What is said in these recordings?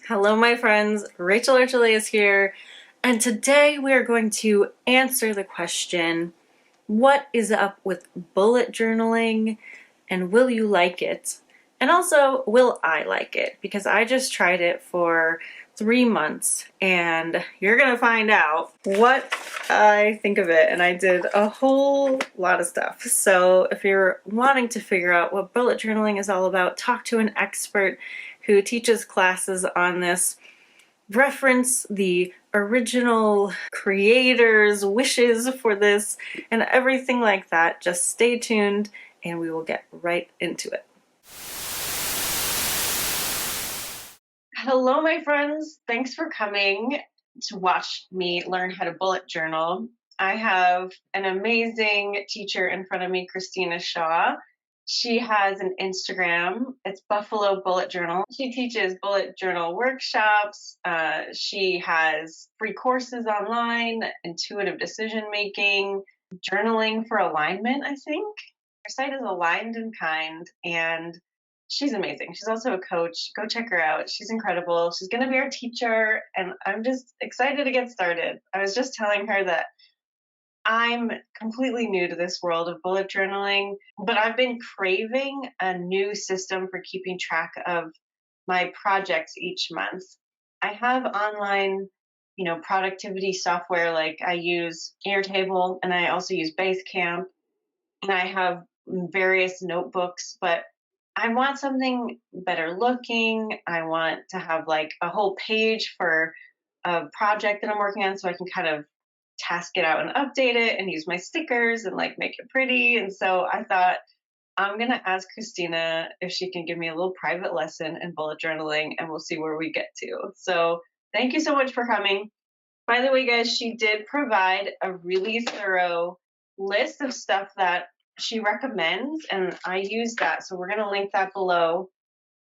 Hello, my friends. Rachel Archelaus here, and today we are going to answer the question, what is up with bullet journaling, and will you like it? And also, will I like it? Because I just tried it for 3 months, and you're gonna find out what I think of it, and I did a whole lot of stuff. So if you're wanting to figure out what bullet journaling is all about, talk to an expert who teaches classes on this. Reference the original creator's wishes for this and everything like that. Just stay tuned and we will get right into it. Hello, my friends. Thanks for coming to watch me learn how to bullet journal. I have an amazing teacher in front of me, Christina. She has an Instagram. It's Buffalo Bullet Journal. She teaches bullet journal workshops. She has free courses online, intuitive decision making, journaling for alignment, I think. Her site is Aligned and Kind, and she's amazing. She's also a coach. Go check her out. She's incredible. She's going to be our teacher, and I'm just excited to get started. I was just telling her that I'm completely new to this world of bullet journaling, but I've been craving a new system for keeping track of my projects each month. I have online, productivity software, like I use Airtable and I also use Basecamp, and I have various notebooks, but I want something better looking. I want to have like a whole page for a project that I'm working on so I can kind of task it out and update it and use my stickers and like make it pretty. And so I thought I'm going to ask Christina if she can give me a little private lesson in bullet journaling, and we'll see where we get to. So thank you so much for coming. By the way, guys, she did provide a really thorough list of stuff that she recommends, and I use that. So we're going to link that below.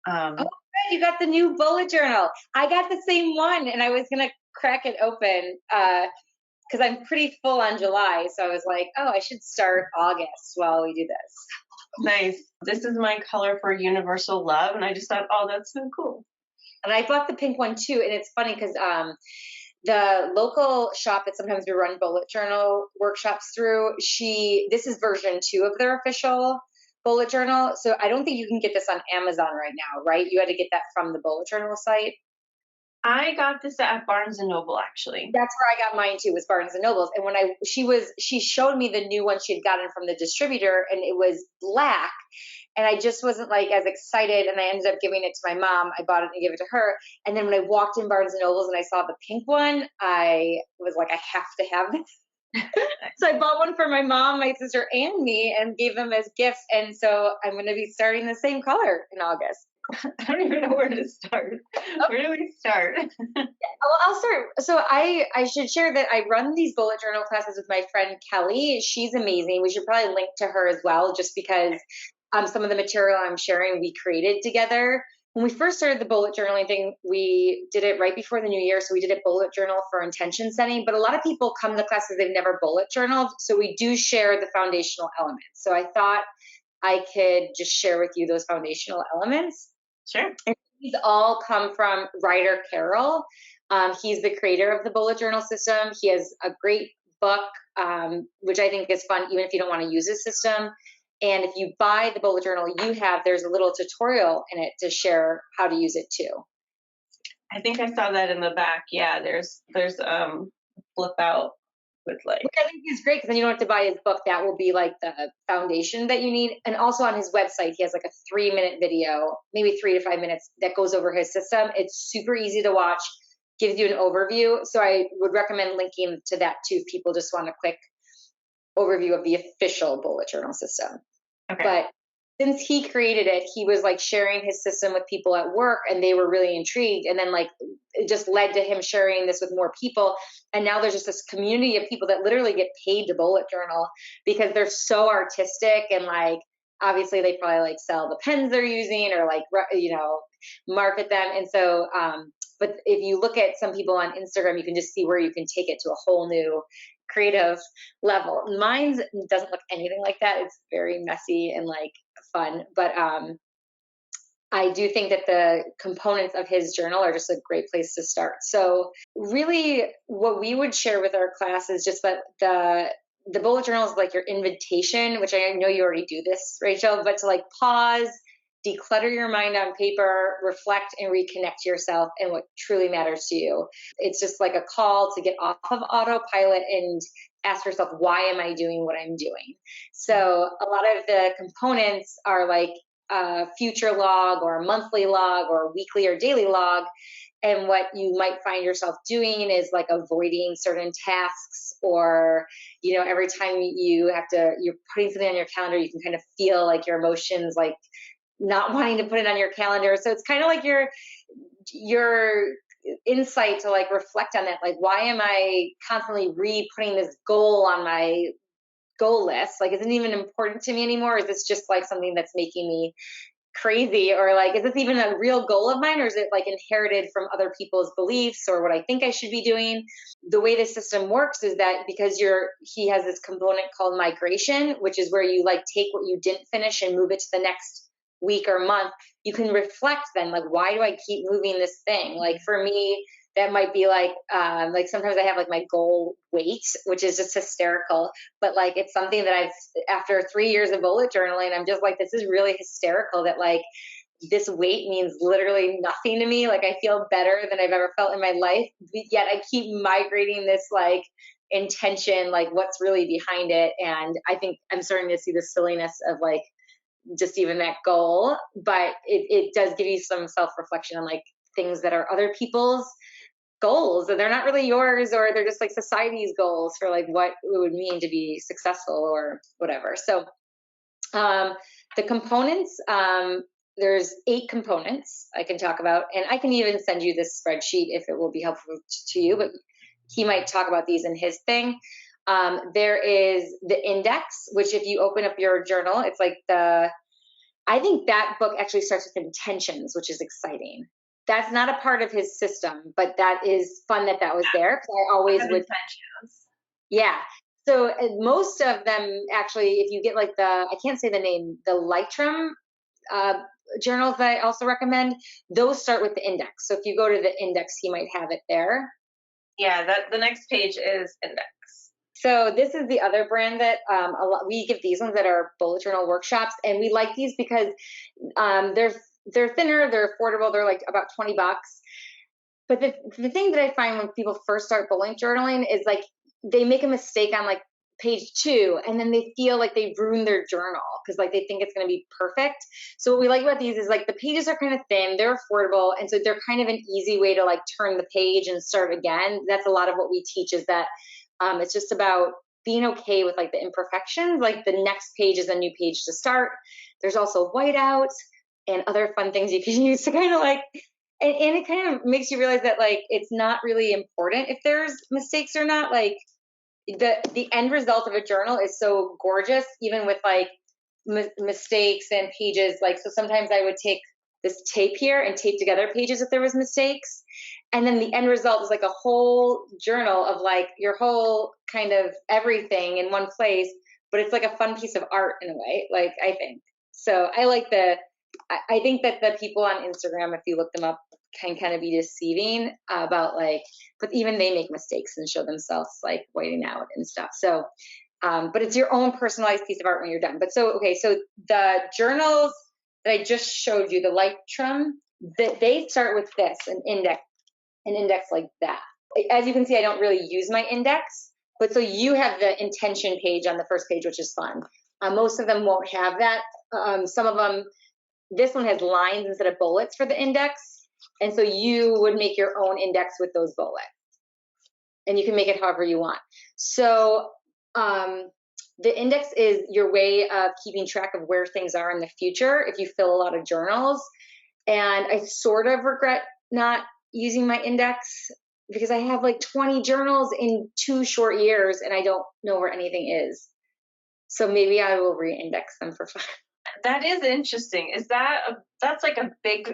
Oh, good. You got the new bullet journal. I got the same one, and I was going to crack it open because I'm pretty full on July. So I was like, oh, I should start August while we do this. Nice. This is my color for universal love, and I just thought, oh, that's so cool. And I bought the pink one too. And it's funny because the local shop that sometimes we run bullet journal workshops through, this is version 2 of their official bullet journal. So I don't think you can get this on Amazon right now, right? You had to get that from the bullet journal site. I got this at Barnes and Noble, actually. That's where I got mine too, was Barnes and Nobles. And when she showed me the new one she had gotten from the distributor, and it was black, and I just wasn't like as excited, and I ended up giving it to my mom. I bought it and gave it to her. And then when I walked in Barnes and Nobles and I saw the pink one, I was like, I have to have this. So I bought one for my mom, my sister, and me, and gave them as gifts. And so I'm going to be starting the same color in August. I don't even know where to start. Where do we start? Well, I'll start. So I should share that I run these bullet journal classes with my friend Kelly. She's amazing. We should probably link to her as well, just because some of the material I'm sharing we created together. When we first started the bullet journaling thing, we did it right before the new year. So we did a bullet journal for intention setting. But a lot of people come to classes, they've never bullet journaled. So we do share the foundational elements. So I thought I could just share with you those foundational elements. Sure. And these all come from Ryder Carroll. He's the creator of the bullet journal system. He has a great book, which I think is fun, even if you don't want to use his system. And if you buy the bullet journal there's a little tutorial in it to share how to use it too. I think I saw that in the back. Yeah, there's flip out with like. Which I think is great, because then you don't have to buy his book. That will be like the foundation that you need. And also on his website, he has like a 3-minute video, maybe 3 to 5 minutes, that goes over his system. It's super easy to watch, gives you an overview. So I would recommend linking to that too if people just want a quick overview of the official bullet journal system. Okay. But since he created it, he was like sharing his system with people at work, and they were really intrigued. And then like it just led to him sharing this with more people. And now there's just this community of people that literally get paid to bullet journal because they're so artistic, and like obviously they probably like sell the pens they're using or like market them. And so but if you look at some people on Instagram, you can just see where you can take it to a whole new creative level. Mine doesn't look anything like that. It's very messy and like fun, but I do think that the components of his journal are just a great place to start. So really what we would share with our class is just that the bullet journal is like your invitation, which I know you already do this, Rachel, but to like pause, declutter your mind on paper, reflect and reconnect to yourself and what truly matters to you. It's just like a call to get off of autopilot and ask yourself, why am I doing what I'm doing? So a lot of the components are like a future log or a monthly log or a weekly or daily log. And what you might find yourself doing is like avoiding certain tasks, or, every time you're putting something on your calendar, you can kind of feel like your emotions, like not wanting to put it on your calendar. So it's kind of like your insight to like reflect on that. Like, why am I constantly putting this goal on my goal list? Like, is it even important to me anymore? Is this just like something that's making me crazy? Or like, is this even a real goal of mine? Or is it like inherited from other people's beliefs or what I think I should be doing? The way the system works is that because he has this component called migration, which is where you like take what you didn't finish and move it to the next week or month. You can reflect then, like, why do I keep moving this thing? Like for me, that might be like sometimes I have like my goal weight, which is just hysterical. But like, it's something that after 3 years of bullet journaling, I'm just like, this is really hysterical that like this weight means literally nothing to me. Like I feel better than I've ever felt in my life. Yet I keep migrating this like intention, like what's really behind it. And I think I'm starting to see the silliness of like, just even that goal, but it does give you some self-reflection on like things that are other people's goals, and they're not really yours, or they're just like society's goals for like what it would mean to be successful or whatever. So the components, there's 8 components I can talk about, and I can even send you this spreadsheet if it will be helpful to you, but he might talk about these in his thing. There is the index, which if you open up your journal, it's like I think that book actually starts with intentions, which is exciting. That's not a part of his system, but that is fun that was there. Because I always would. Intentions. Yeah. So most of them actually, if you get like I can't say the name, the Lightroom journals that I also recommend, those start with the index. So if you go to the index, he might have it there. Yeah, the next page is index. So this is the other brand that we give these ones that are bullet journal workshops, and we like these because they're thinner, they're affordable, they're like about $20. But the thing that I find when people first start bullet journaling is like they make a mistake on like page 2, and then they feel like they've ruined their journal because like they think it's going to be perfect. So what we like about these is like the pages are kind of thin, they're affordable, and so they're kind of an easy way to like turn the page and start again. That's a lot of what we teach, is that it's just about being okay with like the imperfections. Like the next page is a new page to start. There's also whiteouts and other fun things you can use to kind of like, and it kind of makes you realize that like it's not really important if there's mistakes or not. Like the end result of a journal is so gorgeous, even with like mistakes and pages. Like, so sometimes I would take this tape here and tape together pages if there was mistakes. And then the end result is like a whole journal of like your whole kind of everything in one place, but it's like a fun piece of art in a way, like I think. So I think that the people on Instagram, if you look them up, can kind of be deceiving about like, but even they make mistakes and show themselves like whiting out and stuff. So, but it's your own personalized piece of art when you're done. But so the journals that I just showed you, the Lightroom, they start with this, an index like that. As you can see, I don't really use my index, but so you have the intention page on the first page, which is fun. Most of them won't have that. Some of them, this one has lines instead of bullets for the index. And so you would make your own index with those bullets. And you can make it however you want. So the index is your way of keeping track of where things are in the future if you fill a lot of journals. And I sort of regret not using my index because I have like 20 journals in 2 short years and I don't know where anything is. So maybe I will re-index them for fun. That is interesting. That's like a big,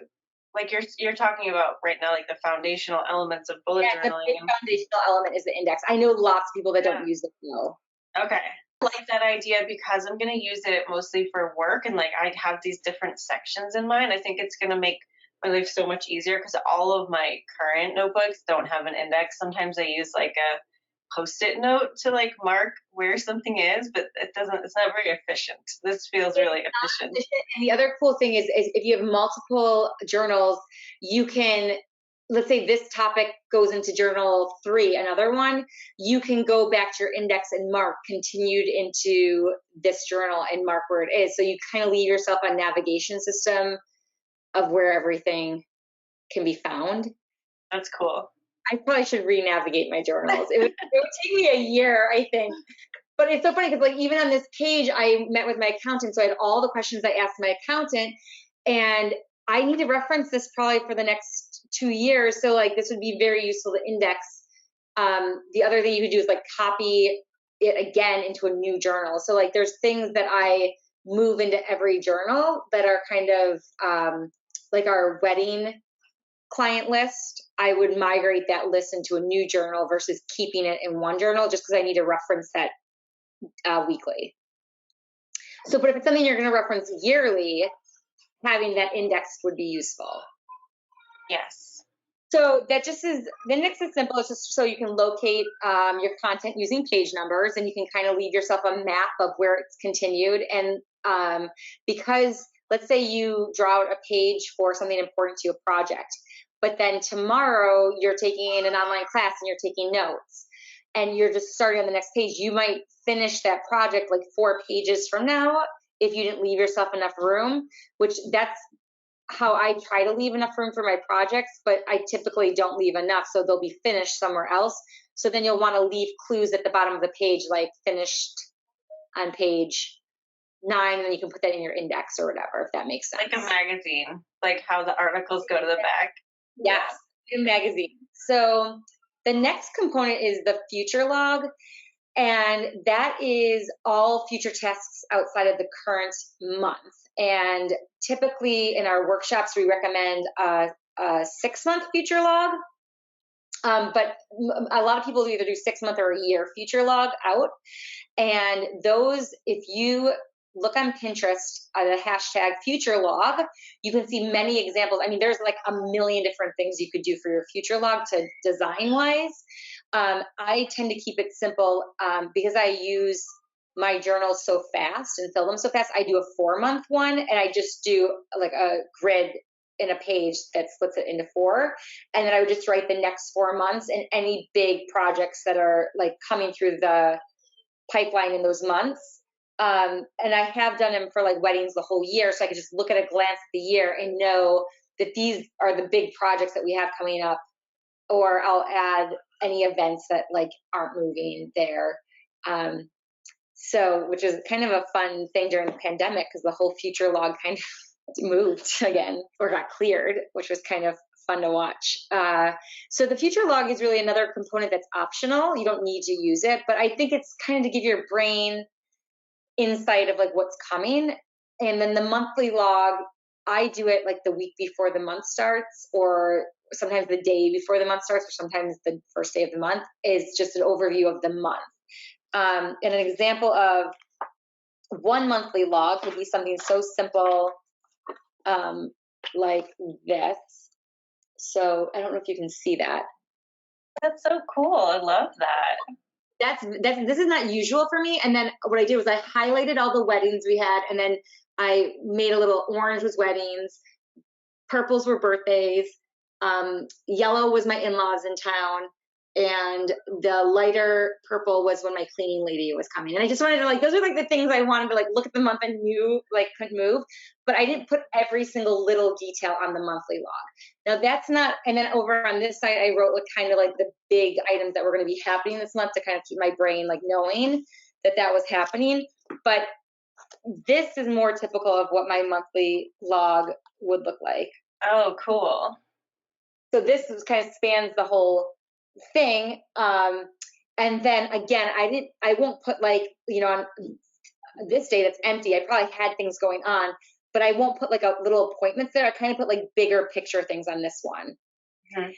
like you're talking about right now, like the foundational elements of bullet journaling. The big foundational element is the index. I know lots of people that don't use it though. Okay. like that idea because I'm going to use it mostly for work and like I have these different sections in mind. I think it's going to make my life so much easier because all of my current notebooks don't have an index. Sometimes I use like a post-it note to like mark where something is, but it's not very efficient. This feels It's really not efficient. efficient. And the other cool thing is if you have multiple journals, you can, let's say this topic goes into journal 3, another one, you can go back to your index and mark continued into this journal and mark where it is. So you kind of leave yourself a navigation system of where everything can be found. That's cool. I probably should re-navigate my journals. It would take me a year, I think. But it's so funny because like even on this page, I met with my accountant. So I had all the questions I asked my accountant, and I need to reference this probably for the next 2 years. So like this would be very useful to index. The other thing you could do is like copy it again into a new journal. So like there's things that I move into every journal that are kind of like our wedding client list. I would migrate that list into a new journal versus keeping it in one journal just because I need to reference that weekly. So, but if it's something you're going to reference yearly, having that indexed would be useful. Yes. So that just is, the index is simple. It's just so you can locate your content using page numbers, and you can kind of leave yourself a map of where it's continued. And because let's say you draw out a page for something important to a project, but then tomorrow you're taking an online class and you're taking notes and you're just starting on the next page, you might finish that project like 4 pages from now if you didn't leave yourself enough room, which that's how I try to leave enough room for my projects, but I typically don't leave enough, so they'll be finished somewhere else. So then you'll want to leave clues at the bottom of the page, like finished on page 9, and you can put that in your index or whatever, if that makes sense. Like a magazine, like how the articles go to the back. Yes, a magazine. So the next component is the future log, and that is all future tasks outside of the current month. And typically in our workshops, we recommend a 6-month future log. But a lot of people either do 6-month or a year future log out. And those, if you look on Pinterest, the hashtag future log, you can see many examples. I mean, there's like a million different things you could do for your future log to design wise. I tend to keep it simple because I use my journals so fast and fill them so fast. I do a 4-month one, and I just do like a grid in a page that splits it into 4. And then I would just write the next 4 months and any big projects that are like coming through the pipeline in those months. And I have done them for like weddings the whole year. So I could just look at a glance at the year and know that these are the big projects that we have coming up, or I'll add any events that like aren't moving there. So, which is kind of a fun thing during the pandemic because the whole future log kind of moved again or got cleared, which was kind of fun to watch. So the future log is really another component that's optional. You don't need to use it, but I think it's kind of to give your brain insight of like what's coming. And then the monthly log, I do it like the week before the month starts, or sometimes the day before the month starts, or sometimes the first day of the month, is just an overview of the month. And an example of one monthly log would be something so simple like this. So I don't know if you can see that. That's so cool. I love that. This is not usual for me. And then what I did was I highlighted all the weddings we had, and then I made a little orange was weddings, purples were birthdays, yellow was my in-laws in town, and the lighter purple was when my cleaning lady was coming. And I just wanted to like, those are like the things I wanted to like look at the month and knew like couldn't move, but I didn't put every single little detail on the monthly log. Now that's not, and then over on this side, I wrote like kind of like the big items that were going to be happening this month to kind of keep my brain like knowing that that was happening. But this is more typical of what my monthly log would look like. Oh, cool. So this kind of spans the whole thing. And then again, I won't put like, you know, on this day that's empty, I probably had things going on, but I won't put like a little appointments there. I kind of put like bigger picture things on this one. Mm-hmm.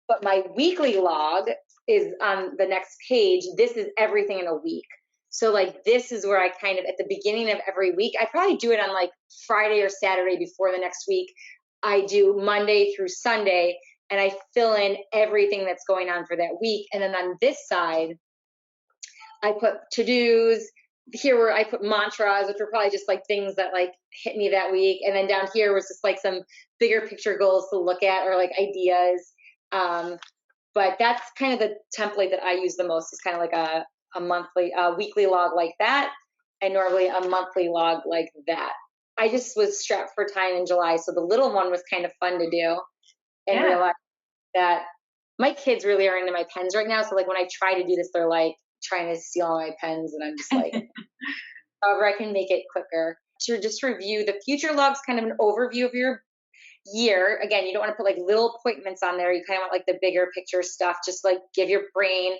But my weekly log is on the next page. This is everything in a week. So like, this is where I kind of, at the beginning of every week, I probably do it on like Friday or Saturday before the next week. I do Monday through Sunday, and I fill in everything that's going on for that week. And then on this side, I put to-dos here, where I put mantras, which were probably just like things that like hit me that week. And then down here was just like some bigger picture goals to look at, or like ideas. But that's kind of the template that I use the most, is kind of like a weekly log like that, and normally a monthly log like that. I just was strapped for time in July, so the little one was kind of fun to do, and realize that my kids really are into my pens right now. So like, when I try to do this, they're like trying to steal all my pens, and I'm just like, however I can make it quicker. To just review, the future log's kind of an overview of your year. Again, you don't want to put like little appointments on there. You kind of want like the bigger picture stuff, just like give your brain.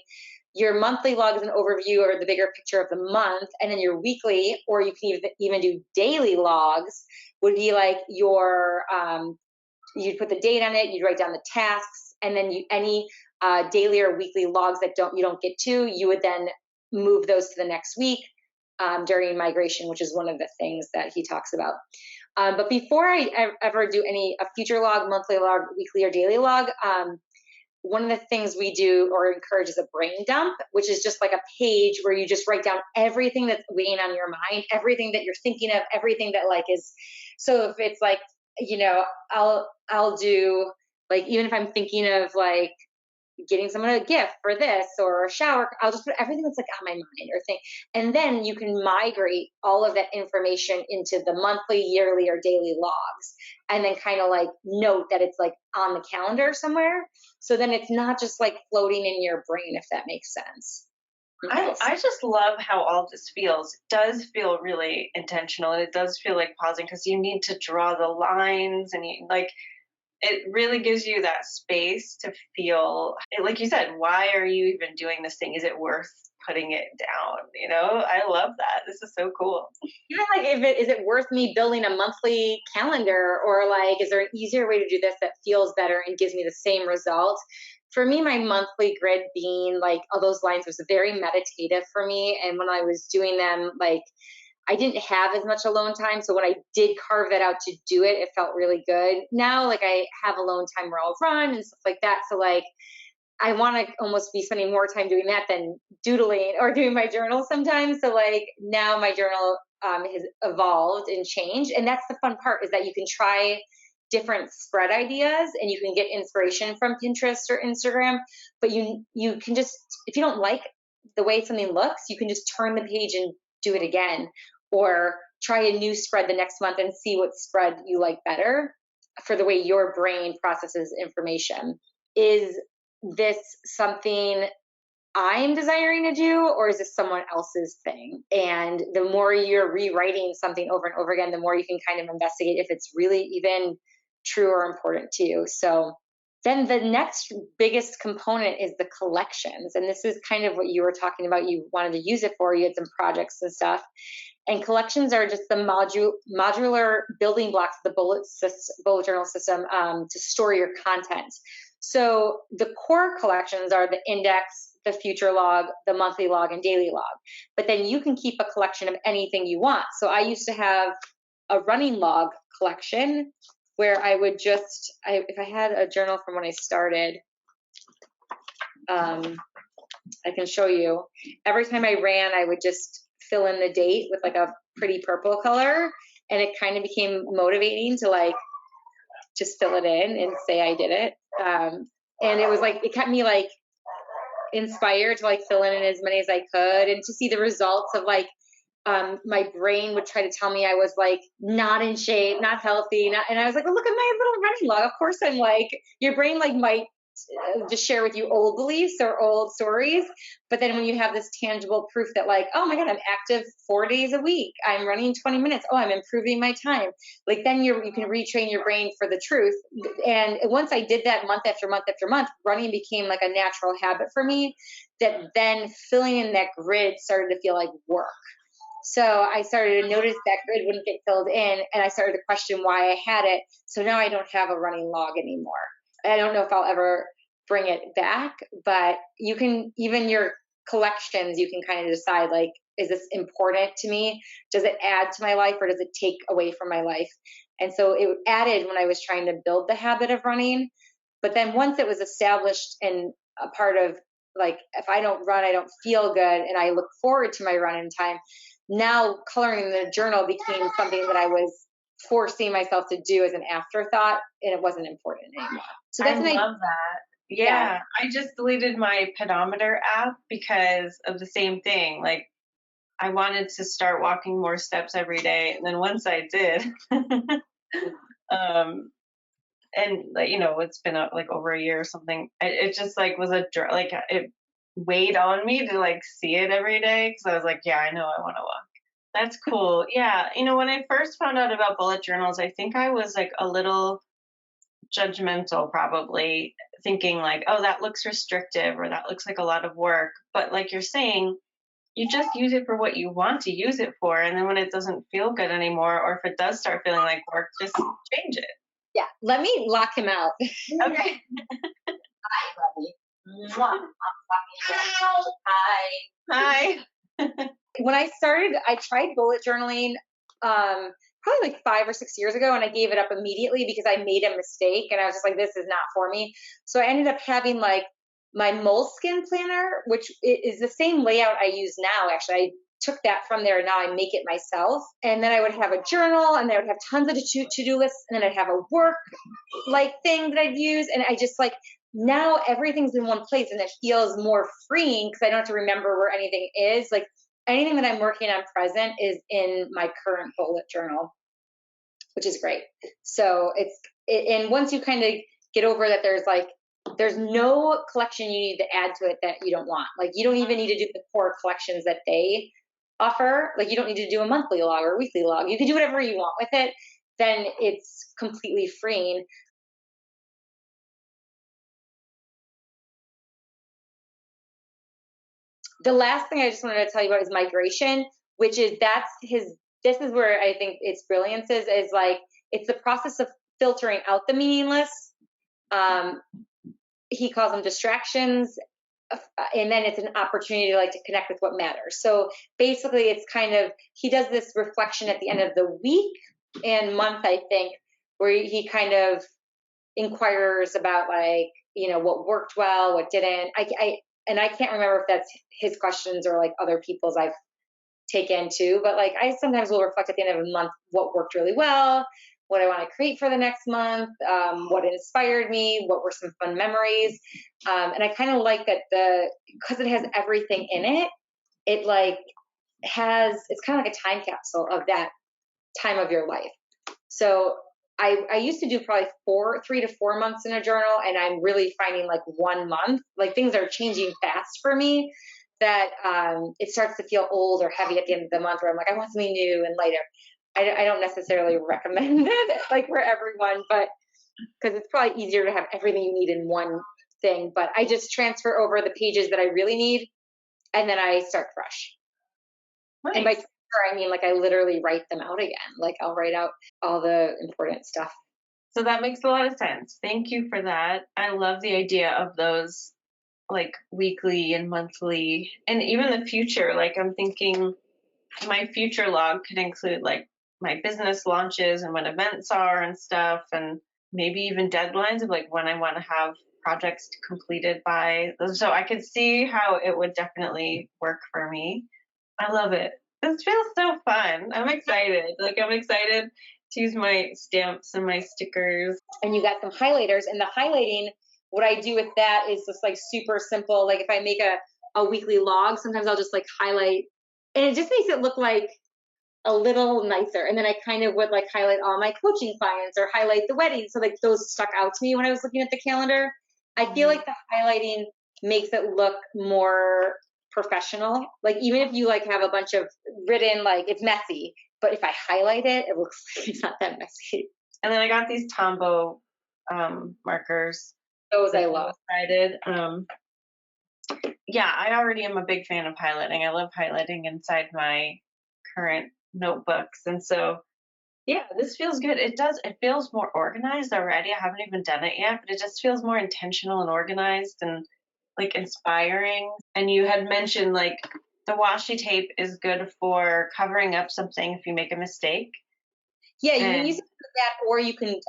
Your monthly log is an overview or the bigger picture of the month, and then your weekly, or you can even do daily logs, would be like your you'd put the date on it, you'd write down the tasks, and then any daily or weekly logs that you don't get to, you would then move those to the next week during migration, which is one of the things that he talks about. But before I ever do a future log, monthly log, weekly or daily log, one of the things we do or encourage is a brain dump, which is just like a page where you just write down everything that's weighing on your mind, everything that you're thinking of, everything that like is. So if it's like, I'll do like, even if I'm thinking of like getting someone a gift for this or a shower, I'll just put everything that's like on my mind or thing. And then you can migrate all of that information into the monthly, yearly, or daily logs, and then kind of like note that it's like on the calendar somewhere. So then it's not just like floating in your brain, if that makes sense. I just love how all this feels. It does feel really intentional, and it does feel like pausing, because you need to draw the lines, and it really gives you that space to feel, like you said, why are you even doing this thing? Is it worth putting it down? I love that. This is so cool. Yeah, like is it worth me building a monthly calendar, or like, is there an easier way to do this that feels better and gives me the same result? For me, my monthly grid being like all those lines was very meditative for me. And when I was doing them, like, I didn't have as much alone time. So when I did carve that out to do it, it felt really good. Now, like, I have alone time where I'll run and stuff like that. So like, I want to almost be spending more time doing that than doodling or doing my journal sometimes. So like, now my journal has evolved and changed. And that's the fun part, is that you can try different spread ideas and you can get inspiration from Pinterest or Instagram, but you can just, if you don't like the way something looks, you can just turn the page and do it again, or try a new spread the next month and see what spread you like better for the way your brain processes information. Is this something I'm desiring to do, or is this someone else's thing? And the more you're rewriting something over and over again, the more you can kind of investigate if it's really even true or important to you. So then the next biggest component is the collections. And this is kind of what you were talking about. You wanted to use it for, you had some projects and stuff. And collections are just the modular building blocks of the bullet journal system to store your content. So the core collections are the index, the future log, the monthly log, and daily log. But then you can keep a collection of anything you want. So I used to have a running log collection where I would just, if I had a journal from when I started, I can show you. Every time I ran, I would just fill in the date with like a pretty purple color, and it kind of became motivating to like just fill it in and say I did it. And it was like, it kept me like inspired to like fill in as many as I could, and to see the results of like, my brain would try to tell me I was like not in shape, not healthy, and I was like, well, look at my little running log. Of course I'm like, your brain like might just share with you old beliefs or old stories, but then when you have this tangible proof that like, oh my God, I'm active 4 days a week, I'm running 20 minutes, oh, I'm improving my time, like then you can retrain your brain for the truth. And once I did that month after month after month, running became like a natural habit for me, that then filling in that grid started to feel like work. So I started to notice that grid wouldn't get filled in, and I started to question why I had it. So now I don't have a running log anymore. I don't know if I'll ever bring it back, but you can, even your collections, you can kind of decide, like, is this important to me? Does it add to my life or does it take away from my life? And so it added when I was trying to build the habit of running. But then once it was established and a part of, like, if I don't run, I don't feel good, and I look forward to my running time. Now coloring in the journal became something that I was forcing myself to do as an afterthought, and it wasn't important anymore. So I that's my, love that. yeah. Yeah, I just deleted my pedometer app because of the same thing. Like, I wanted to start walking more steps every day, and then once I did, um, and like, it's been like over a year or something. It just like was like it weighed on me to like see it every day because I was like, yeah, I know I want to walk. That's cool. Yeah, when I first found out about bullet journals, I think I was like a little judgmental, probably thinking like, oh, that looks restrictive or that looks like a lot of work. But like you're saying, you just use it for what you want to use it for. And then when it doesn't feel good anymore, or if it does start feeling like work, just change it. Yeah. Let me lock him out. Okay. Hi, buddy. Mwah. Hi. Hi. When I started, I tried bullet journaling probably like 5 or 6 years ago, and I gave it up immediately because I made a mistake, and I was just like, this is not for me. So I ended up having like my moleskin planner, which is the same layout I use now. Actually, I took that from there, and now I make it myself. And then I would have a journal, and I would have tons of to-do lists, and then I'd have a work like thing that I'd use, and I just like, now everything's in one place, and it feels more freeing because I don't have to remember where anything is. Like, anything that I'm working on present is in my current bullet journal, which is great. So and once you kind of get over that, there's no collection you need to add to it that you don't want. Like, you don't even need to do the core collections that they offer. Like, you don't need to do a monthly log or a weekly log. You can do whatever you want with it. Then it's completely freeing. The last thing I just wanted to tell you about is migration, which is this is where I think its brilliance is like, it's the process of filtering out the meaningless. He calls them distractions. And then it's an opportunity to connect with what matters. So basically it's kind of, he does this reflection at the end of the week and month, I think, where he kind of inquires about what worked well, what didn't. And I can't remember if that's his questions or like other people's I've taken too, but like I sometimes will reflect at the end of a month what worked really well, what I want to create for the next month, what inspired me, what were some fun memories. And I kind of like that because it has everything in it, it's kind of like a time capsule of that time of your life. So I used to do probably 3 to 4 months in a journal, and I'm really finding like 1 month, like things are changing fast for me, that it starts to feel old or heavy at the end of the month where I'm like, I want something new and lighter. I don't necessarily recommend it like for everyone, but because it's probably easier to have everything you need in one thing. But I just transfer over the pages that I really need, and then I start fresh. Nice. And by I mean, like, I literally write them out again. Like, I'll write out all the important stuff. So that makes a lot of sense. Thank you for that. I love the idea of those like weekly and monthly, and even the future. Like, I'm thinking my future log could include like my business launches and when events are and stuff, and maybe even deadlines of like when I want to have projects completed by. So I could see how it would definitely work for me. I love it. This feels so fun. I'm excited. I'm excited to use my stamps and my stickers. And you got some highlighters, and the highlighting, what I do with that is just like super simple. Like, if I make a weekly log, sometimes I'll just like highlight, and it just makes it look like a little nicer. And then I kind of would like highlight all my coaching clients or highlight the weddings. So like those stuck out to me when I was looking at the calendar. I feel like the highlighting makes it look more professional. Like, even if you like have a bunch of written, like, it's messy, but if I highlight it, it looks like it's not that messy. And then I got these Tombow markers. Those I love. Excited. Yeah, I already am a big fan of highlighting. I love highlighting inside my current notebooks. And so, yeah, this feels good. It feels more organized already. I haven't even done it yet, but it just feels more intentional and organized. And like inspiring. And you had mentioned like the washi tape is good for covering up something if you make a mistake. Yeah, you can And use it for that, or you can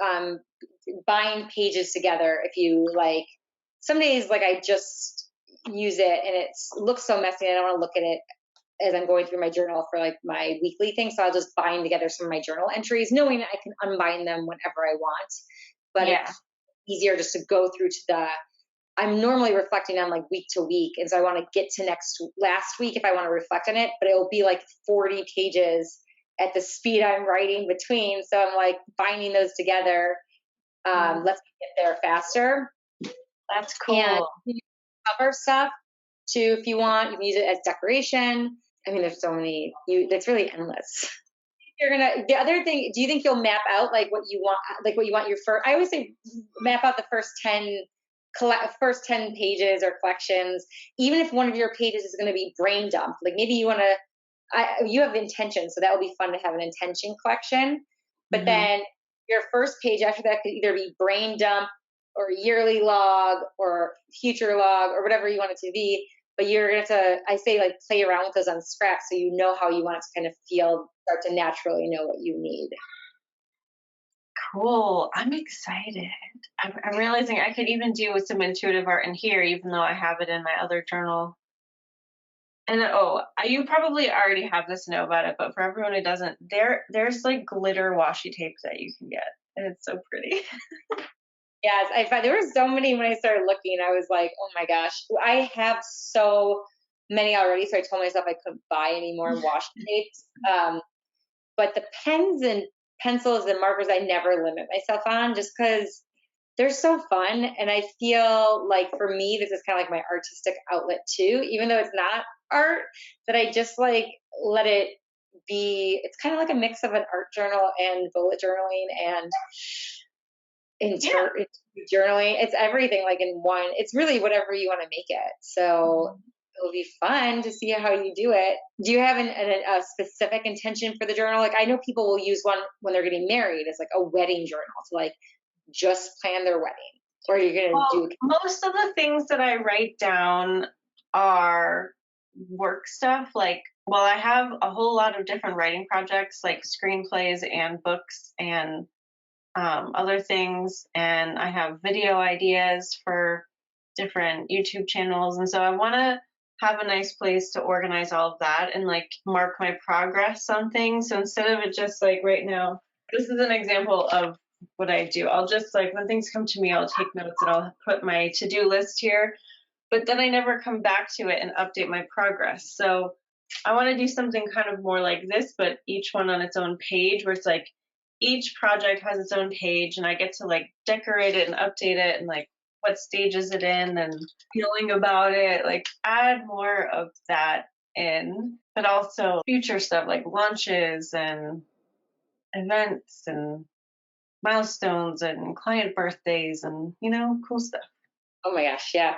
bind pages together if you like. Some days, like I just use it and it looks so messy. I don't want to look at it as I'm going through my journal for like my weekly thing. So I'll just bind together some of my journal entries, knowing that I can unbind them whenever I want. But yeah. it's easier just to go through to I'm normally reflecting on like week to week. And so I want to get to last week if I want to reflect on it, but it will be like 40 pages at the speed I'm writing between. So I'm like binding those together. Let's get there faster. That's And cool. you can cover stuff too if you want. You can use it as decoration. I mean, there's so many. It's really endless. The other thing. Do you think you'll map out like what you want, your first? I always say map out the first 10 pages or collections. Even if one of your pages is going to be brain dump, like maybe you want to. You have intention, so that would be fun to have an intention collection. But then your first page after that could either be brain dump or yearly log or future log or whatever you want it to be. But you're going to, I say, like play around with those on scraps so you know how you want it to kind of feel, start to naturally know what you need. Cool. I'm excited. I'm realizing I could even do with some intuitive art in here, even though I have it in my other journal. And you probably already have this know about it, but for everyone who doesn't, there's like glitter washi tape that you can get, and it's so pretty. Yes, I found there were so many when I started looking. I was like, oh my gosh, I have so many already. So I told myself I couldn't buy any more washi tapes. But the pens and pencils and markers, I never limit myself on just because they're so fun. And I feel like for me, this is kind of like my artistic outlet too, even though it's not art, that I just like let it be. It's kind of like a mix of an art journal and bullet journaling and Yeah. journaling. It's everything like in one. It's really whatever you want to make it. So it'll be fun to see how you do it. Do you have a specific intention for the journal? Like I know people will use one when they're getting married as like a wedding journal to like just plan their wedding. Or you're going to Well, do. most of the things that I write down are work stuff. Like, well, I have a whole lot of different writing projects, like screenplays and books and other things. And I have video ideas for different YouTube channels. And so I want to have a nice place to organize all of that and like mark my progress on things. So instead of it just like right now, this is an example of what I do. I'll just like when things come to me, I'll take notes and I'll put my to-do list here, but then I never come back to it and update my progress. So I want to do something kind of more like this, but each one on its own page where it's like each project has its own page and I get to like decorate it and update it and like what stage is it in and feeling about it, like add more of that in, but also future stuff like launches and events and milestones and client birthdays and cool stuff. Oh my gosh, yeah,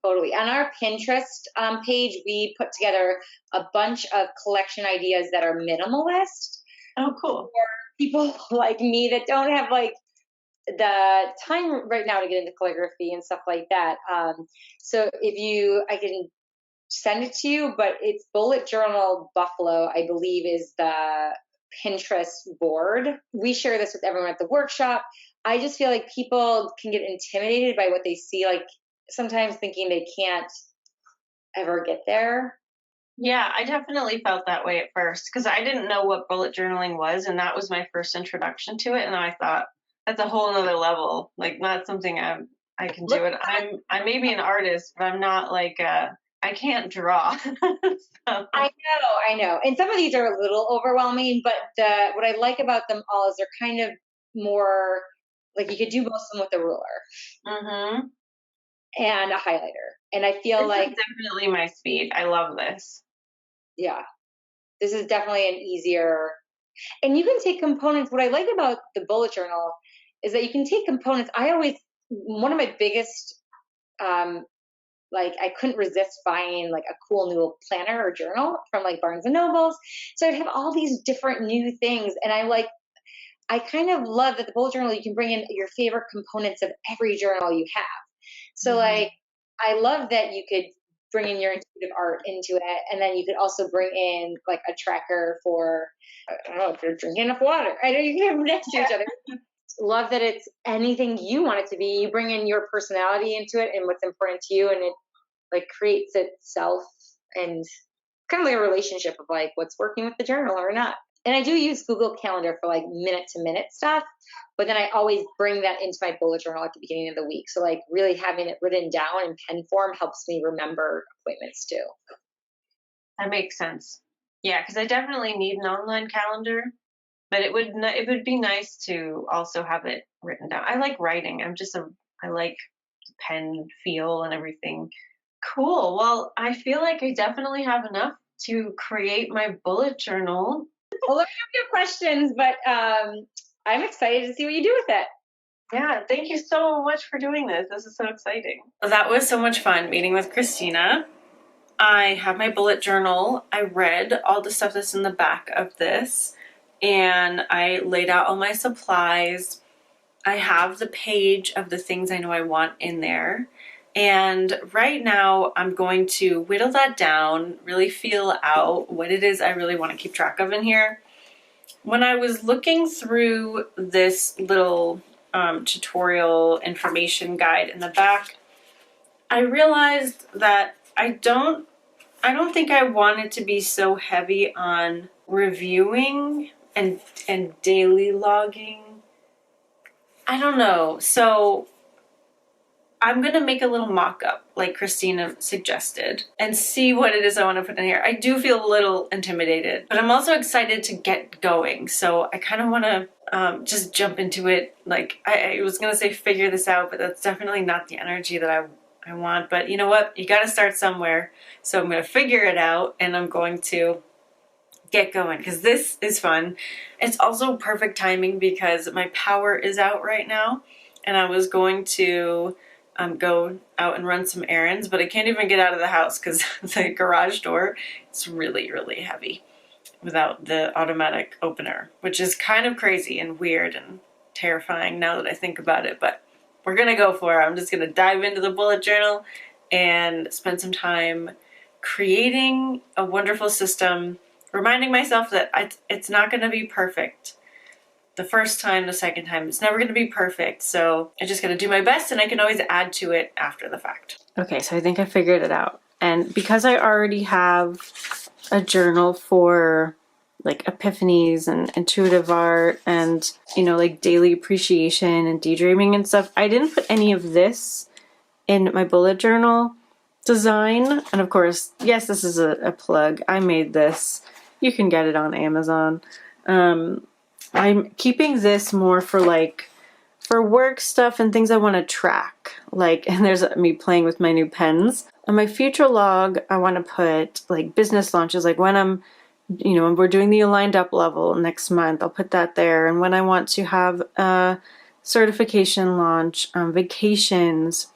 totally. On our Pinterest page, we put together a bunch of collection ideas that are minimalist. Oh, cool. For people like me that don't have like the time right now to get into calligraphy and stuff like that. So I can send it to you, but it's Bullet Journal Buffalo, I believe, is the Pinterest board. We share this with everyone at the workshop. I just feel like people can get intimidated by what they see, like sometimes thinking they can't ever get there. Yeah, I definitely felt that way at first because I didn't know what bullet journaling was, and that was my first introduction to it. And I thought that's a whole other level, like not something I can do. And I may be an artist, but I'm not like I can't draw. So. I know. And some of these are a little overwhelming, but what I like about them all is they're kind of more like you could do most of them with a ruler and a highlighter. And I feel this like is definitely my speed. I love this. Yeah, this is definitely an easier, and you can take components. What I like about the bullet journal is that you can take components. One of my biggest, like I couldn't resist buying like a cool new planner or journal from like Barnes and Nobles. So I'd have all these different new things. And I kind of love that the bullet journal, you can bring in your favorite components of every journal you have. So like, I love that you could bring in your intuitive art into it, and then you could also bring in like a tracker for, I don't know, if you're drinking enough water. I know you can have them next to each other. Love that it's anything you want it to be. You bring in your personality into it and what's important to you, and it like creates itself, and kind of like a relationship of like what's working with the journal or not. And I do use Google Calendar for like minute to minute stuff, but then I always bring that into my bullet journal at the beginning of the week. So like really having it written down in pen form helps me remember appointments too. That makes sense. Yeah, because I definitely need an online calendar, but it would be nice to also have it written down. I like writing. I like the pen feel and everything. Cool. Well, I feel like I definitely have enough to create my bullet journal. Well, let me know your questions, but I'm excited to see what you do with it. Yeah, thank you so much for doing this. This is so exciting. That was so much fun meeting with Christina. I have my bullet journal. I read all the stuff that's in the back of this, and I laid out all my supplies. I have the page of the things I know I want in there. And right now I'm going to whittle that down, really feel out what it is I really want to keep track of in here. When I was looking through this little tutorial information guide in the back, I realized that I don't think I want it to be so heavy on reviewing and daily logging. I don't know. So I'm going to make a little mock-up like Christina suggested and see what it is I want to put in here. I do feel a little intimidated, but I'm also excited to get going. So I kind of want to just jump into it. Like I was going to say figure this out, but that's definitely not the energy that I want. But you know what? You got to start somewhere. So I'm going to figure it out, and I'm going to get going because this is fun. It's also perfect timing because my power is out right now, and I was going to go out and run some errands, but I can't even get out of the house because the garage door is really, really heavy without the automatic opener, which is kind of crazy and weird and terrifying now that I think about it, but we're gonna go for it. I'm just gonna dive into the bullet journal and spend some time creating a wonderful system, reminding myself that it's not gonna be perfect. The first time, the second time, it's never going to be perfect. So I just got to do my best, and I can always add to it after the fact. Okay, so I think I figured it out. And because I already have a journal for like epiphanies and intuitive art and, you know, like daily appreciation and daydreaming and stuff, I didn't put any of this in my bullet journal design. And of course, yes, this is a plug. I made this. You can get it on Amazon. I'm keeping this more for work stuff and things I want to track. Like, and there's me playing with my new pens. On my future log, I want to put like business launches, like when when we're doing the aligned up level next month, I'll put that there. And when I want to have a certification launch, vacations,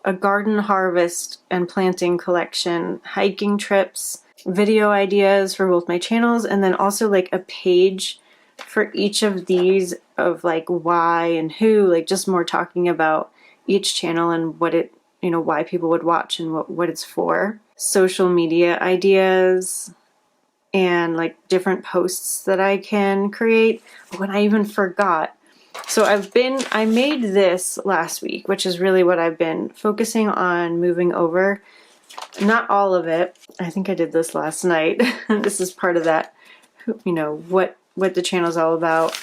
a garden harvest and planting collection, hiking trips, video ideas for both my channels, and then also like a page for each of these of like why and who, like just more talking about each channel and what it, why people would watch and what it's for. Social media ideas and like different posts that I can create. When I even forgot. So I made this last week, which is really what I've been focusing on moving over. Not all of it. I think I did this last night. This is part of that, what the channel's all about.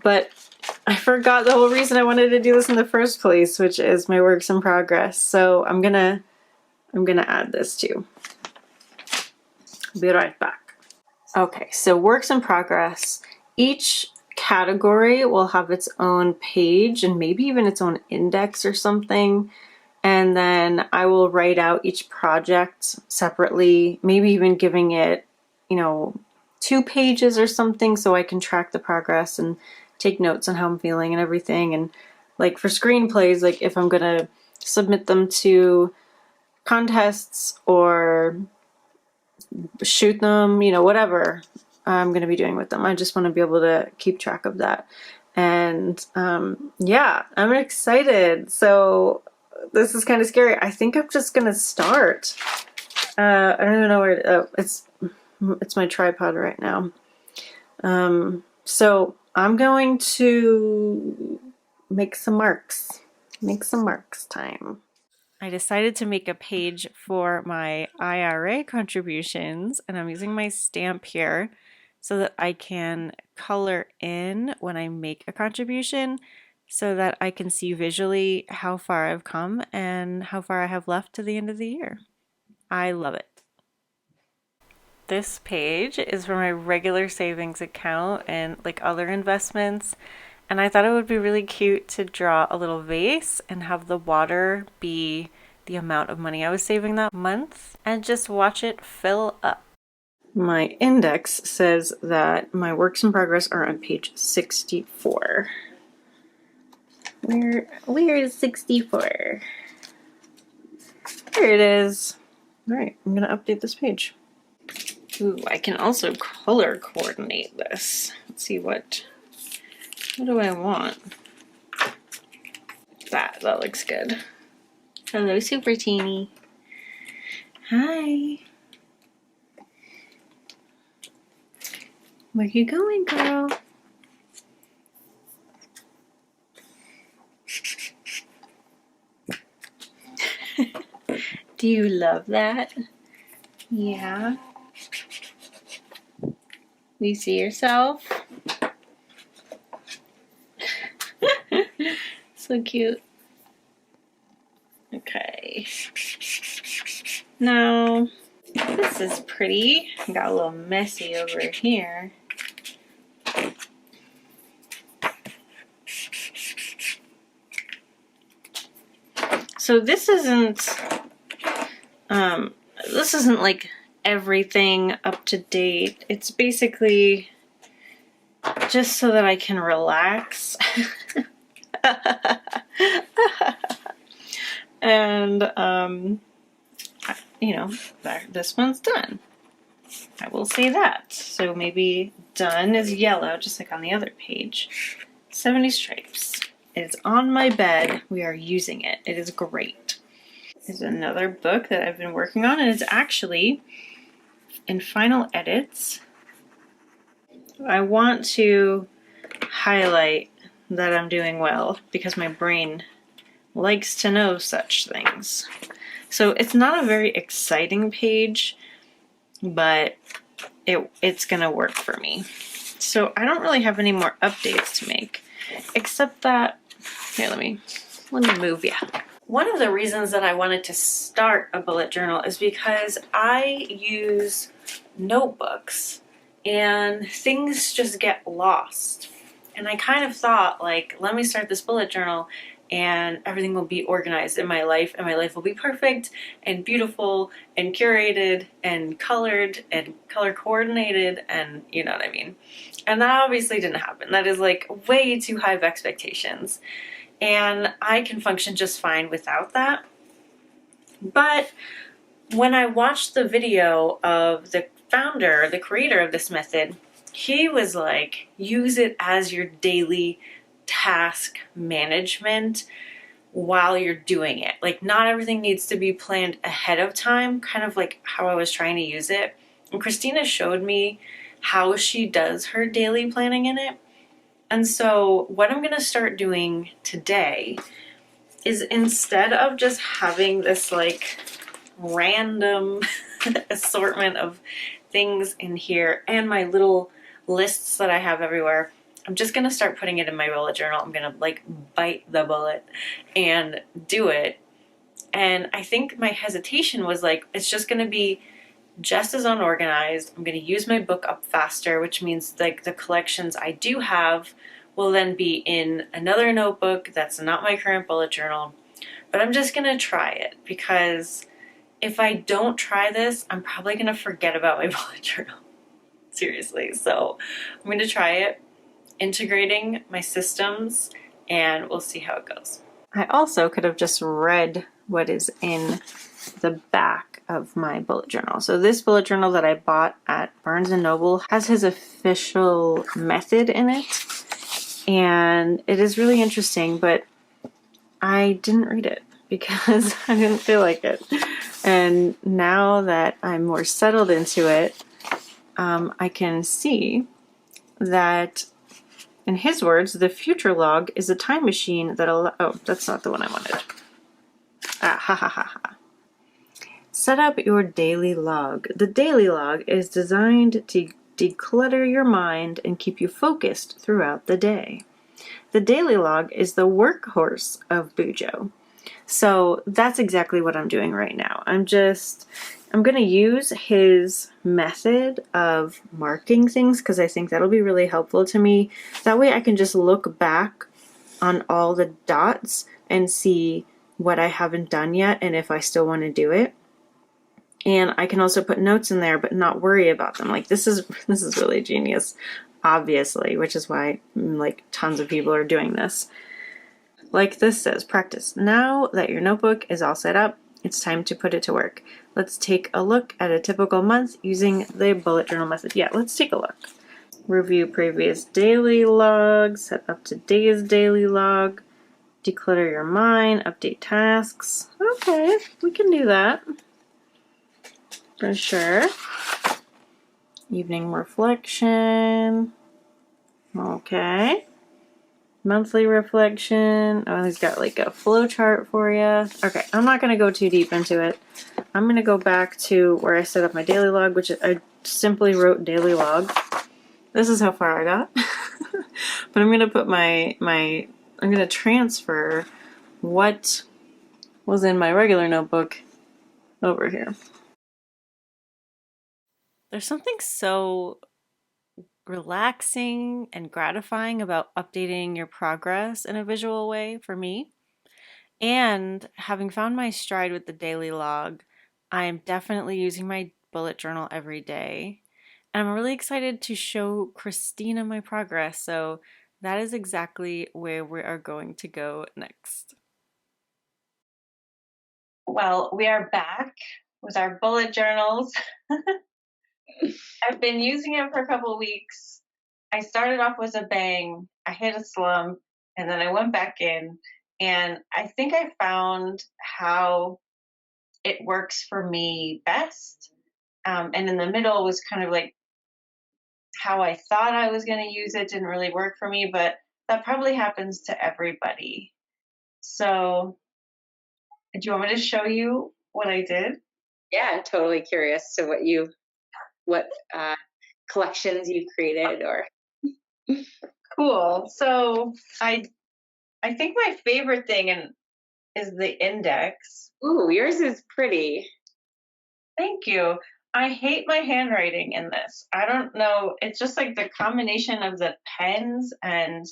But I forgot the whole reason I wanted to do this in the first place, which is my works in progress. So I'm gonna add this too. Be right back. Okay, so works in progress. Each category will have its own page and maybe even its own index or something. And then I will write out each project separately, maybe even giving it, 2 pages or something so I can track the progress and take notes on how I'm feeling and everything. And like for screenplays, like if I'm going to submit them to contests or shoot them, whatever I'm going to be doing with them. I just want to be able to keep track of that. And yeah, I'm excited. So this is kind of scary. I think I'm just gonna start. I don't even know where it's my tripod right now. So I'm going to make some marks. Make some marks time. I decided to make a page for my IRA contributions, and I'm using my stamp here so that I can color in when I make a contribution so that I can see visually how far I've come and how far I have left to the end of the year. I love it. This page is for my regular savings account and like other investments. And I thought it would be really cute to draw a little vase and have the water be the amount of money I was saving that month and just watch it fill up. My index says that my works in progress are on page 64. Where is 64? There it is. All right, I'm gonna update this page. Ooh, I can also color coordinate this. Let's see what do I want? That looks good. Hello, Super Teeny. Hi. Where you going, girl? Do you love that? Yeah. You see yourself? So cute. Okay. Now, this is pretty. Got a little messy over here. So this isn't like everything up to date. It's basically just so that I can relax. And you know, this one's done. I will say that. So maybe done is yellow, just like on the other page. 70 stripes. It's on my bed. We are using it. It is great. There's another book that I've been working on, and it's actually in final edits. I want to highlight that I'm doing well because my brain likes to know such things. So it's not a very exciting page, but it's gonna work for me. So I don't really have any more updates to make, except that, here, let me move you. One of the reasons that I wanted to start a bullet journal is because I use notebooks and things just get lost. And I kind of thought, like, let me start this bullet journal and everything will be organized in my life, and my life will be perfect and beautiful and curated and colored and color coordinated, and you know what I mean. And that obviously didn't happen. That is like way too high of expectations. And I can function just fine without that. But when I watched the video of the founder, the creator of this method, he was like, use it as your daily task management while you're doing it. Like, not everything needs to be planned ahead of time, kind of like how I was trying to use it. And Christina showed me how she does her daily planning in it. And so what I'm going to start doing today is, instead of just having this like random assortment of things in here and my little lists that I have everywhere, I'm just going to start putting it in my bullet journal. I'm going to like bite the bullet and do it. And I think my hesitation was like, it's just going to be just as unorganized. I'm going to use my book up faster, which means like the collections I do have will then be in another notebook that's not my current bullet journal. But I'm just going to try it, because if I don't try this, I'm probably going to forget about my bullet journal. Seriously. So I'm going to try it, integrating my systems, and we'll see how it goes. I also could have just read what is in the back of my bullet journal. So this bullet journal that I bought at Barnes & Noble has his official method in it, and it is really interesting, but I didn't read it. because I didn't feel like it. And now that I'm more settled into it, I can see that, in his words, the future log is a time machine that oh, that's not the one I wanted. Ah, ha ha ha ha. Set up your daily log. The daily log is designed to declutter your mind and keep you focused throughout the day. The daily log is the workhorse of Bujo. So that's exactly what I'm doing right now. I'm going to use his method of marking things because I think that'll be really helpful to me. That way I can just look back on all the dots and see what I haven't done yet and if I still want to do it. And I can also put notes in there but not worry about them. Like this is really genius, obviously, which is why like tons of people are doing this. Like this says, practice. Now that your notebook is all set up, it's time to put it to work. Let's take a look at a typical month using the bullet journal method. Yeah, let's take a look. Review previous daily log, set up today's daily log, declutter your mind, update tasks. Okay, we can do that. For sure. Evening reflection. Okay. Monthly reflection. Oh, he's got like a flow chart for you. Okay, I'm not going to go too deep into it. I'm going to go back to where I set up my daily log, which I simply wrote daily log. This is how far I got. But I'm going to put I'm going to transfer what was in my regular notebook over here. There's something so relaxing and gratifying about updating your progress in a visual way for me. And having found my stride with the daily log, I am definitely using my bullet journal every day. And I'm really excited to show Christina my progress. So that is exactly where we are going to go next. Well, we are back with our bullet journals. I've been using it for a couple of weeks. I started off with a bang. I hit a slump and then I went back in. And I think I found how it works for me best. And in the middle was kind of like how I thought I was going to use it didn't really work for me, but that probably happens to everybody. So, do you want me to show you what I did? Yeah, I'm totally curious to what collections you created or. Cool. So I think my favorite thing is the index. Ooh, yours is pretty. Thank you. I hate my handwriting in this. I don't know. It's just like the combination of the pens and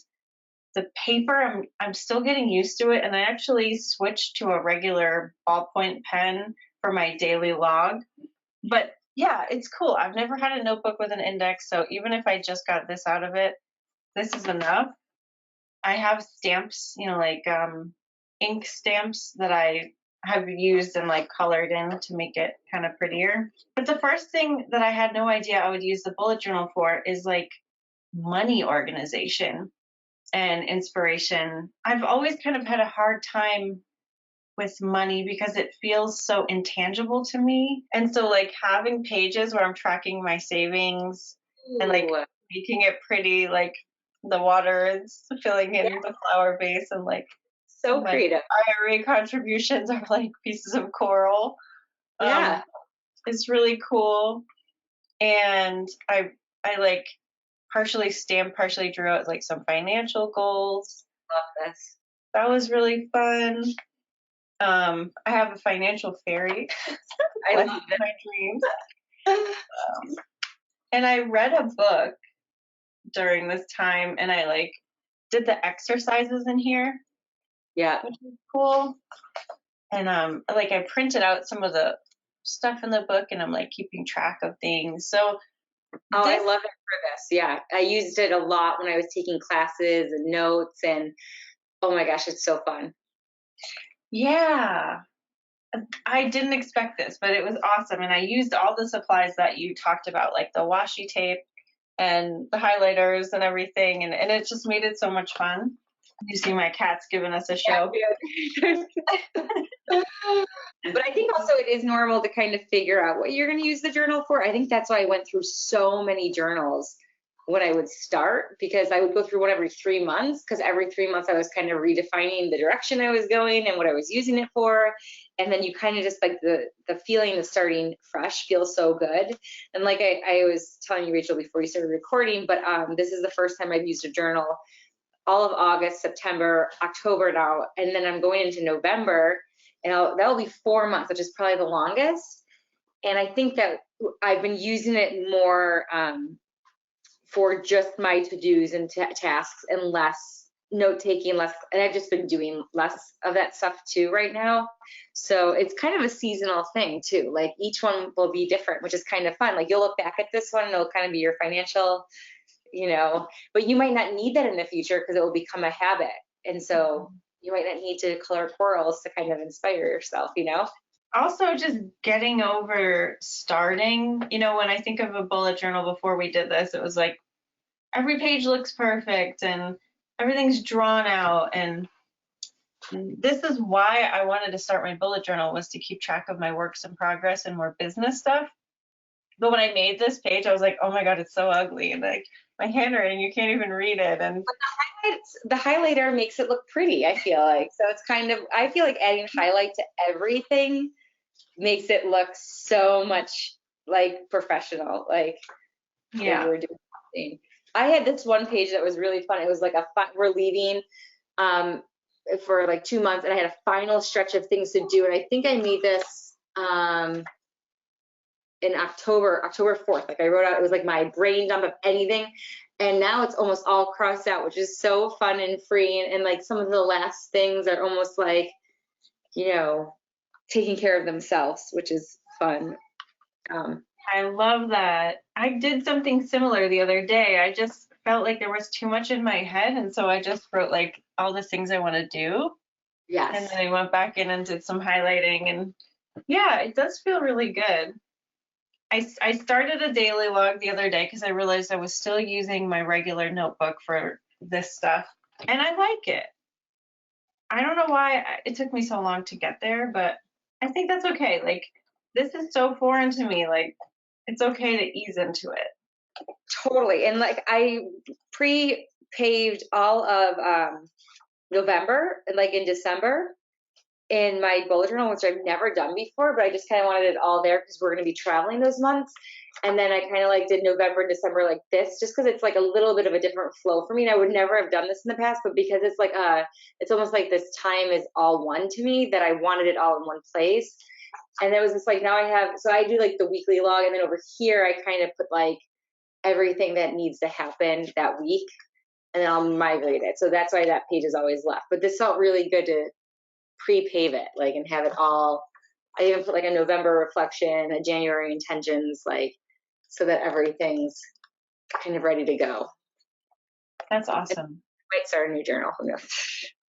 the paper. I'm still getting used to it, and I actually switched to a regular ballpoint pen for my daily log. But yeah, it's cool. I've never had a notebook with an index, so even if I just got this out of it, this is enough. I have stamps, like ink stamps that I have used and like colored in to make it kind of prettier. But the first thing that I had no idea I would use the bullet journal for is like money organization and inspiration. I've always kind of had a hard time with money because it feels so intangible to me. And so like having pages where I'm tracking my savings and like making it pretty, like the water is filling in the flower base and like so creative. IRA contributions are like pieces of coral. Yeah. It's really cool. And I like partially stamped, partially drew out like some financial goals. Love this. That was really fun. I have a financial fairy. I love it. My dreams. And I read a book during this time, and I like did the exercises in here. Yeah, which is cool. And like I printed out some of the stuff in the book, and I'm like keeping track of things. So I love it for this. Yeah, I used it a lot when I was taking classes and notes, and oh my gosh, it's so fun. Yeah, I didn't expect this, but it was awesome. And I used all the supplies that you talked about, like the washi tape and the highlighters and everything. And it just made it so much fun. You see my cat's giving us a show. Yeah. But I think also it is normal to kind of figure out what you're going to use the journal for. I think that's why I went through so many journals when I would start, because I would go through one every 3 months, because every 3 months I was kind of redefining the direction I was going and what I was using it for. And then you kind of just like the feeling of starting fresh feels so good. And like I was telling you, Rachel, before you started recording, but this is the first time I've used a journal all of August, September, October now, and then I'm going into November, and that'll be 4 months, which is probably the longest. And I think that I've been using it more for just my to-dos and tasks, and less note-taking, less, and I've just been doing less of that stuff too right now. So it's kind of a seasonal thing too. Like each one will be different, which is kind of fun. Like you'll look back at this one and it'll kind of be your financial, but you might not need that in the future because it will become a habit. And so you might not need to color corals to kind of inspire yourself, Also, just getting over starting, when I think of a bullet journal before we did this, it was like every page looks perfect and everything's drawn out. And this is why I wanted to start my bullet journal, was to keep track of my works in progress and more business stuff. But when I made this page, I was like, oh my God, it's so ugly. And like my handwriting, you can't even read it. And the highlighter makes it look pretty, I feel like. So it's I feel like adding highlight to everything makes it look so much like professional, like yeah, we're doing something. I had this one page that was really fun. It was like we're leaving for like 2 months, and I had a final stretch of things to do. And I think I made this in October 4th. Like I wrote out, it was like my brain dump of anything. And now it's almost all crossed out, which is so fun and free. And like some of the last things are almost like, taking care of themselves, which is fun. I love that. I did something similar the other day. I just felt like there was too much in my head. And so I just wrote like all the things I want to do. Yes. And then I went back in and did some highlighting. And yeah, it does feel really good. I started a daily log the other day because I realized I was still using my regular notebook for this stuff. And I like it. I don't know why it took me so long to get there, but I think that's okay. Like, this is so foreign to me. Like, it's okay to ease into it. Totally. And like I pre-paved all of November, and like in December, in my bullet journal, which I've never done before, but I just kind of wanted it all there because we're going to be traveling those months. And then I kind of like did November and December like this, just because it's like a little bit of a different flow for me. And I would never have done this in the past, but because it's like it's almost like this time is all one to me, that I wanted it all in one place. And it was just like, now so I do like the weekly log, and then over here I kind of put like everything that needs to happen that week, and then I'll migrate it. So that's why that page is always left. But this felt really good to pre-pave it, like, and have it all. I even put like a November reflection, a January intentions, like, so that everything's kind of ready to go. That's awesome. I might start a new journal. Who knows?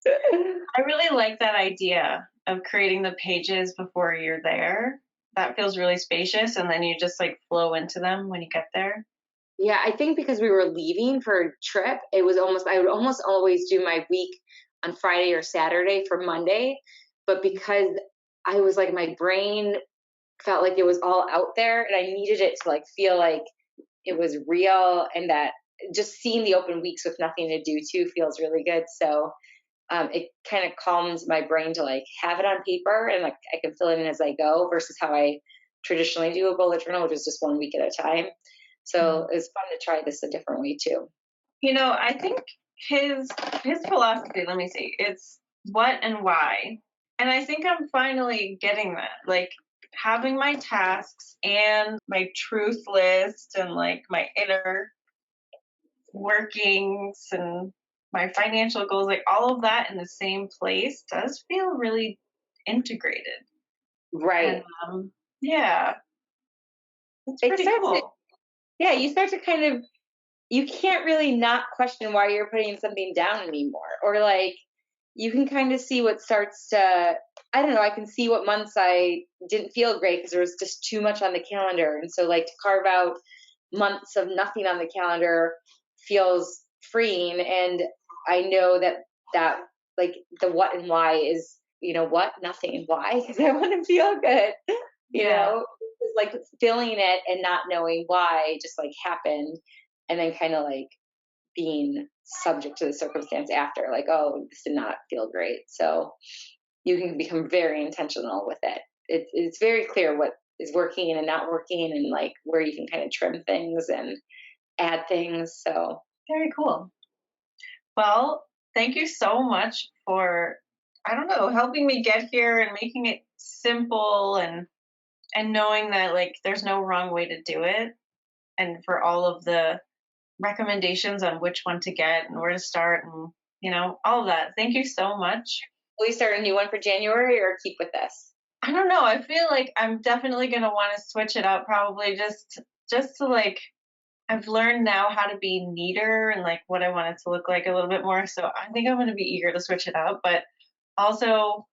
I really like that idea of creating the pages before you're there. That feels really spacious, and then you just like flow into them when you get there. Yeah, I think because we were leaving for a trip, I would almost always do my week on Friday or Saturday for Monday. But because I was like, my brain felt like it was all out there, and I needed it to like feel like it was real, and that just seeing the open weeks with nothing to do too feels really good. So it kind of calms my brain to like have it on paper, and like I can fill it in as I go, versus how I traditionally do a bullet journal, which is just 1 week at a time. So it's fun to try this a different way too. I think his philosophy, let me see, it's what and why. And I think I'm finally getting that. Like, having my tasks and my truth list and like my inner workings and my financial goals, like all of that in the same place does feel really integrated. Right. And, yeah. It's pretty cool. Yeah, you start to kind of, you can't really not question why you're putting something down anymore. Or like, you can kind of see what starts to, I don't know, I can see what months I didn't feel great because there was just too much on the calendar. And so like to carve out months of nothing on the calendar feels freeing. And I know that that like the what and why is, you know, what, nothing, why? Because I want to feel good, you know, it's like feeling it and not knowing why just like happened. And then kind of like being subject to the circumstance after, like, oh, this did not feel great. So you can become very intentional with it. It's very clear what is working and not working, and like where you can kind of trim things and add things. So Very cool. Well, thank you so much for, I don't know, helping me get here and making it simple, and knowing that like there's no wrong way to do it, and for all of the recommendations on which one to get and where to start, and all of that. Thank you so much. will we start a new one for January or keep with this? I don't know. I feel like I'm definitely going to want to switch it up, probably just to like, I've learned now how to be neater and like what I want it to look like a little bit more. So I think I'm going to be eager to switch it up, but also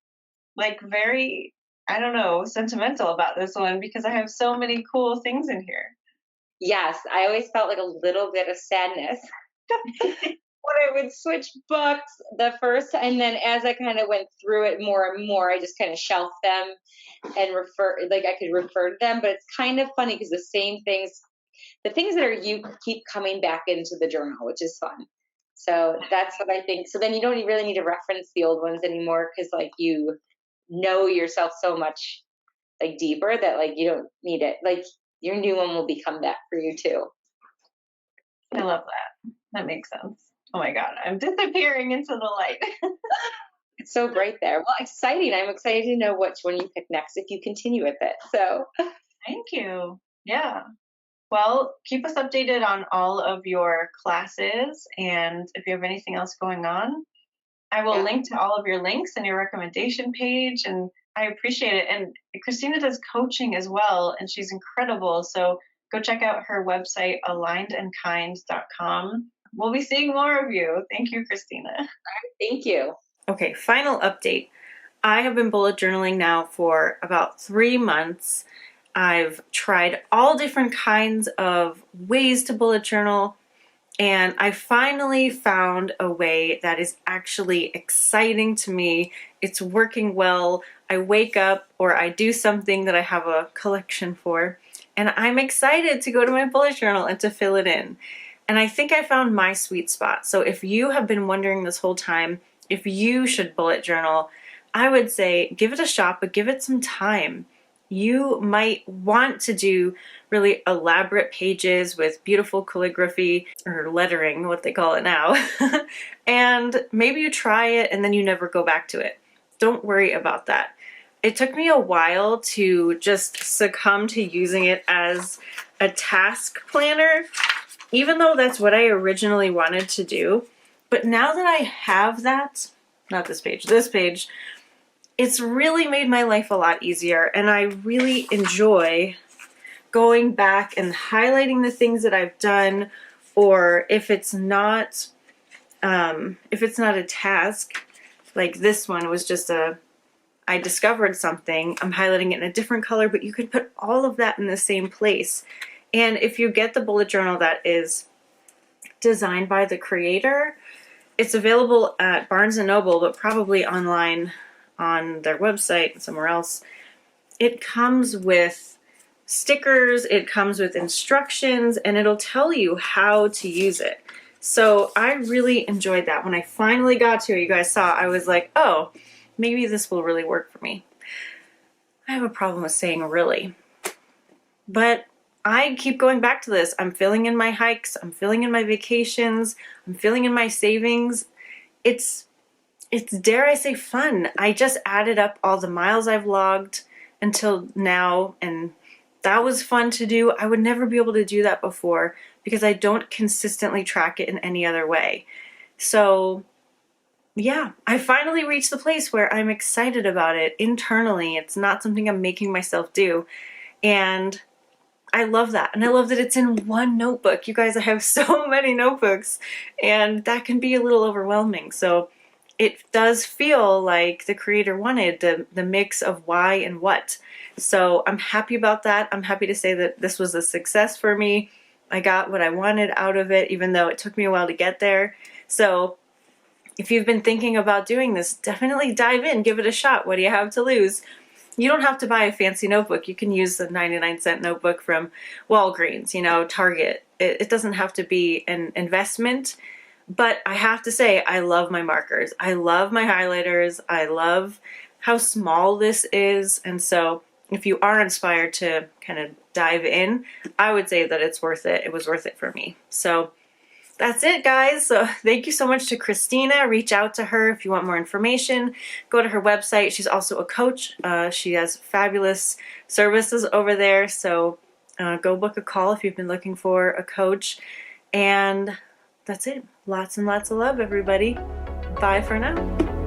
like very, I don't know, sentimental about this one because I have so many cool things in here. Yes, I always felt like a little bit of sadness when I would switch books the first, and then as I kind of went through it more and more, I just kind of shelved them and I could refer to them. But it's kind of funny because the things that are you keep coming back into the journal, which is fun. So that's what I think. So then you don't really need to reference the old ones anymore because like you know yourself so much like deeper that like you don't need it. Like your new one will become that for you too. I love that. That makes sense. Oh my God, I'm disappearing into the light. It's so bright there. Well, exciting. I'm excited to know which one you pick next if you continue with it. So Thank you. Yeah. Well, keep us updated on all of your classes, and if you have anything else going on, I will link to all of your links and your recommendation page, and I appreciate it. And Christina does coaching as well, and she's incredible. So go check out her website, alignedandkind.com. We'll be seeing more of you. Thank you, Christina. thank you. Okay, final update. I have been bullet journaling now for about 3 months. I've tried all different kinds of ways to bullet journal, and I finally found a way that is actually exciting to me. It's working well. I wake up or I do something that I have a collection for, and I'm excited to go to my bullet journal and to fill it in. And I think I found my sweet spot. So if you have been wondering this whole time if you should bullet journal, I would say give it a shot, but give it some time. You might want to do really elaborate pages with beautiful calligraphy or lettering, what they call it now. And maybe you try it and then you never go back to it. Don't worry about that. It took me a while to just succumb to using it as a task planner, even though that's what I originally wanted to do. But now that I have that, not this page, it's really made my life a lot easier, and I really enjoy going back and highlighting the things that I've done, or if it's not a task, like this one was just I discovered something, I'm highlighting it in a different color, but you could put all of that in the same place. And if you get the bullet journal that is designed by the creator, it's available at Barnes & Noble, but probably online on their website somewhere else. It comes with stickers, it comes with instructions, and it'll tell you how to use it. So I really enjoyed that. When I finally got to it, you guys saw, I was like, oh, maybe this will really work for me. I have a problem with saying really. But I keep going back to this. I'm filling in my hikes, I'm filling in my vacations, I'm filling in my savings. It's dare I say fun. I just added up all the miles I've logged until now, and that was fun to do. I would never be able to do that before because I don't consistently track it in any other way. So yeah, I finally reached the place where I'm excited about it internally. It's not something I'm making myself do. And I love that. And I love that it's in one notebook. You guys, I have so many notebooks, and that can be a little overwhelming. So it does feel like the creator wanted the mix of why and what. So I'm happy about that. I'm happy to say that this was a success for me. I got what I wanted out of it, even though it took me a while to get there. So if you've been thinking about doing this, definitely dive in, give it a shot. What do you have to lose? You don't have to buy a fancy notebook. You can use the 99-cent notebook from Walgreens, Target. It doesn't have to be an investment. But I have to say, I love my markers. I love my highlighters. I love how small this is. And so if you are inspired to kind of dive in, I would say that it's worth it. It was worth it for me. So that's it, guys. So thank you so much to Christina. Reach out to her if you want more information. Go to her website. She's also a coach. She has fabulous services over there. So go book a call if you've been looking for a coach. And that's it. Lots and lots of love, everybody. Bye for now.